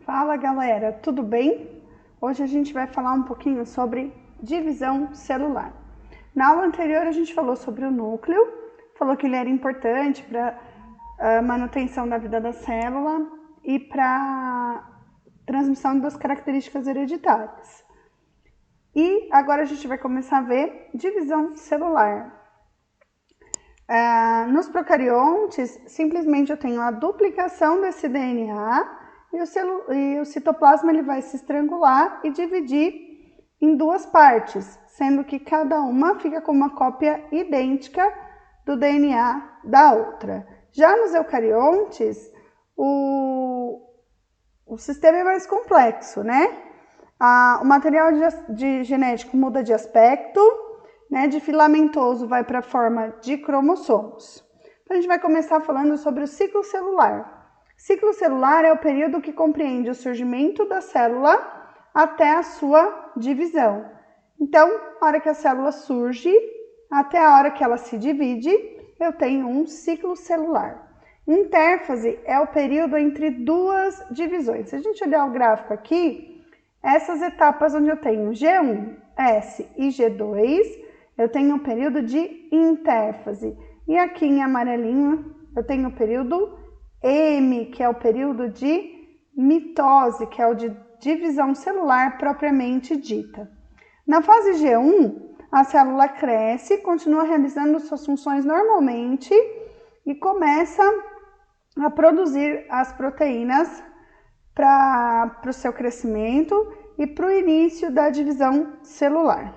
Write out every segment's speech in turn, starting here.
Fala galera, tudo bem? Hoje a gente vai falar um pouquinho sobre divisão celular. Na aula anterior a gente falou sobre o núcleo, falou que ele era importante para a manutenção da vida da célula e para transmissão das características hereditárias. E agora a gente vai começar a ver divisão celular. Nos procariontes, simplesmente eu tenho a duplicação desse DNA e o citoplasma ele vai se estrangular e dividir em duas partes, sendo que cada uma fica com uma cópia idêntica do DNA da outra. Já nos eucariontes, o sistema é mais complexo, né? O material genético muda de aspecto, né? De filamentoso vai para a forma de cromossomos. Então, a gente vai começar falando sobre o ciclo celular. Ciclo celular é o período que compreende o surgimento da célula até a sua divisão. Então, a hora que a célula surge, até a hora que ela se divide, eu tenho um ciclo celular. Intérfase é o período entre duas divisões. Se a gente olhar o gráfico aqui, essas etapas onde eu tenho G1, S e G2, eu tenho um período de intérfase. E aqui em amarelinho, eu tenho o período M, que é o período de mitose, que é o de divisão celular propriamente dita. Na fase G1, a célula cresce, continua realizando suas funções normalmente e começa a produzir as proteínas para o seu crescimento e para o início da divisão celular.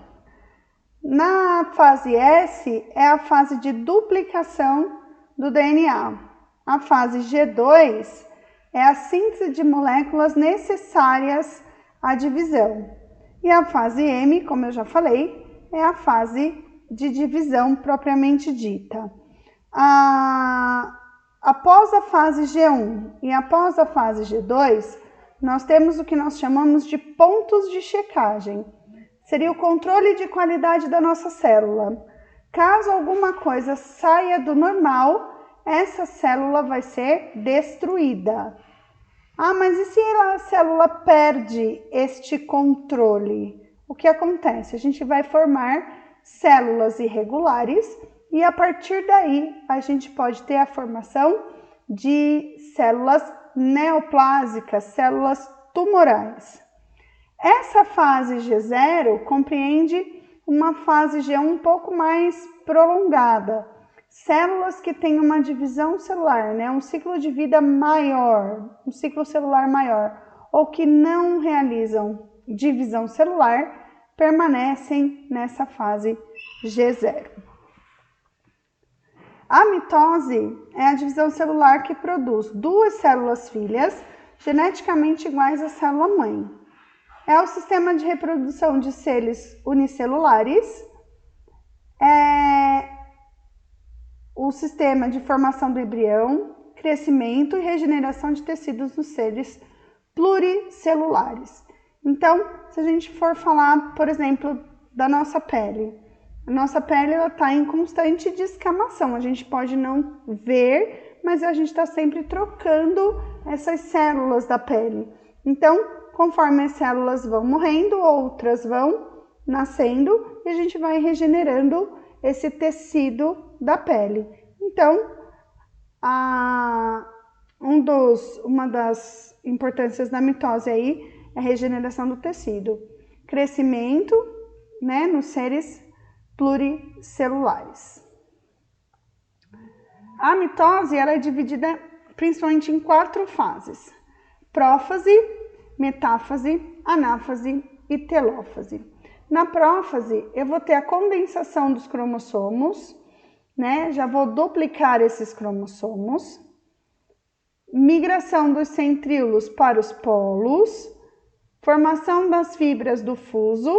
Na fase S, é a fase de duplicação do DNA. A fase G2 é a síntese de moléculas necessárias à divisão. E a fase M, como eu já falei, é a fase de divisão propriamente dita. Após a fase G1 e após a fase G2, nós temos o que nós chamamos de pontos de checagem. Seria o controle de qualidade da nossa célula. Caso alguma coisa saia do normal, essa célula vai ser destruída. Mas e se a célula perde este controle? O que acontece? A gente vai formar células irregulares e a partir daí a gente pode ter a formação de células neoplásicas, células tumorais. Essa fase G0 compreende uma fase G1 um pouco mais prolongada. Células que têm uma divisão celular, né? Um ciclo de vida maior, um ciclo celular maior, ou que não realizam divisão celular, permanecem nessa fase G0. A mitose é a divisão celular que produz duas células filhas geneticamente iguais à célula-mãe. É o sistema de reprodução de seres unicelulares, o sistema de formação do embrião, crescimento e regeneração de tecidos nos seres pluricelulares. Então, se a gente for falar, por exemplo, da nossa pele, a nossa pele está em constante descamação. A gente pode não ver, mas a gente está sempre trocando essas células da pele. Então, conforme as células vão morrendo, outras vão nascendo e a gente vai regenerando esse tecido da pele. Então, uma das importâncias da mitose aí é a regeneração do tecido. Crescimento, né, nos seres pluricelulares. A mitose ela é dividida principalmente em 4 fases: prófase, metáfase, anáfase e telófase. Na prófase, eu vou ter a condensação dos cromossomos, né? Já vou duplicar esses cromossomos, migração dos centríolos para os polos, formação das fibras do fuso,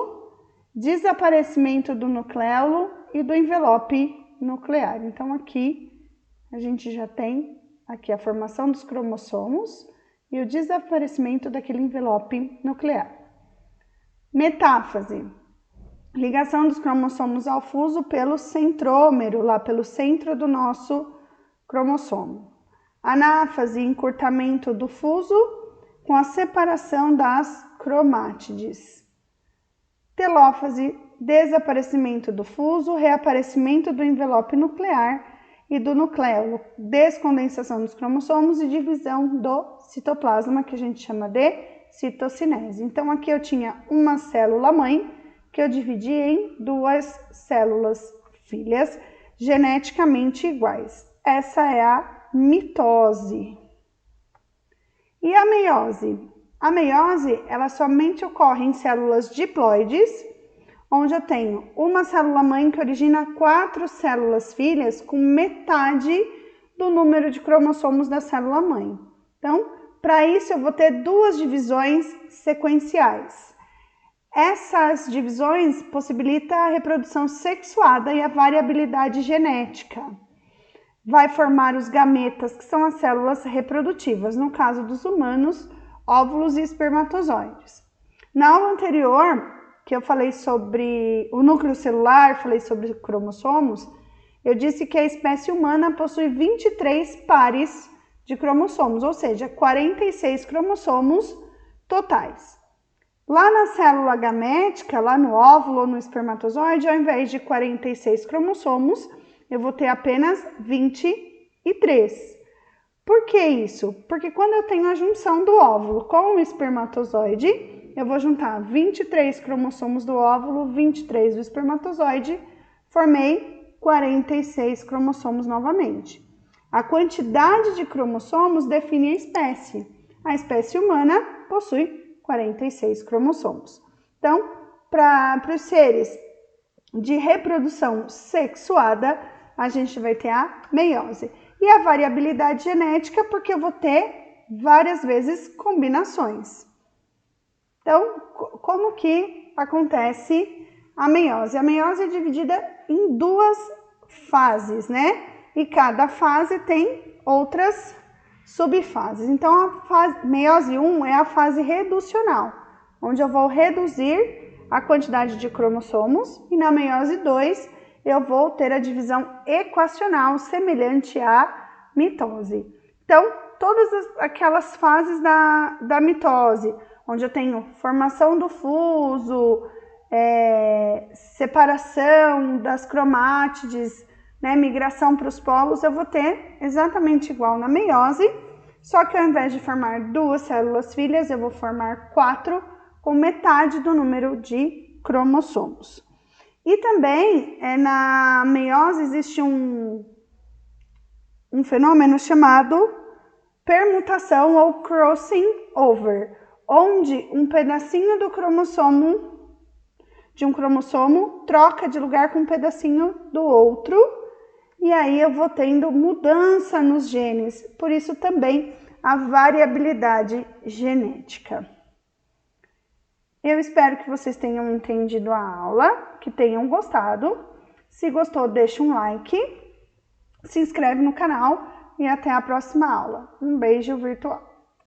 desaparecimento do nucleolo e do envelope nuclear. Então, aqui a gente já tem aqui a formação dos cromossomos e o desaparecimento daquele envelope nuclear. Metáfase. Ligação dos cromossomos ao fuso pelo centrômero, lá pelo centro do nosso cromossomo. Anáfase, encurtamento do fuso com a separação das cromátides. Telófase, desaparecimento do fuso, reaparecimento do envelope nuclear e do nucleolo, descondensação dos cromossomos e divisão do citoplasma, que a gente chama de citocinese. Então, aqui eu tinha uma célula-mãe que eu dividi em duas células filhas geneticamente iguais. Essa é a mitose. E a meiose? A meiose, ela somente ocorre em células diploides, onde eu tenho uma célula-mãe que origina 4 células filhas com metade do número de cromossomos da célula-mãe. Então, para isso eu vou ter 2 divisões sequenciais. Essas divisões possibilitam a reprodução sexuada e a variabilidade genética. Vai formar os gametas, que são as células reprodutivas, no caso dos humanos, óvulos e espermatozoides. Na aula anterior, que eu falei sobre o núcleo celular, falei sobre cromossomos, eu disse que a espécie humana possui 23 pares de cromossomos, ou seja, 46 cromossomos totais. Lá na célula gamética, lá no óvulo ou no espermatozoide, ao invés de 46 cromossomos, eu vou ter apenas 23. Por que isso? Porque quando eu tenho a junção do óvulo com o espermatozoide, eu vou juntar 23 cromossomos do óvulo, 23 do espermatozoide, formei 46 cromossomos novamente. A quantidade de cromossomos define a espécie. A espécie humana possui 46 cromossomos. Então, para os seres de reprodução sexuada, a gente vai ter a meiose. E a variabilidade genética, porque eu vou ter várias vezes combinações. Então, como que acontece a meiose? A meiose é dividida em 2 fases, né? E cada fase tem outras subfases. Então, a fase, meiose 1 é a fase reducional, onde eu vou reduzir a quantidade de cromossomos, e na meiose 2 eu vou ter a divisão equacional, semelhante à mitose. Então, todas aquelas fases da mitose, onde eu tenho formação do fuso, separação das cromátides, né, migração para os polos, eu vou ter exatamente igual na meiose, só que ao invés de formar 2 células filhas, eu vou formar 4, com metade do número de cromossomos. E também na meiose existe um fenômeno chamado permutação ou crossing over, onde um pedacinho do cromossomo, de um cromossomo, troca de lugar com um pedacinho do outro, e aí eu vou tendo mudança nos genes, por isso também a variabilidade genética. Eu espero que vocês tenham entendido a aula, que tenham gostado. Se gostou, deixa um like, se inscreve no canal e até a próxima aula. Um beijo virtual.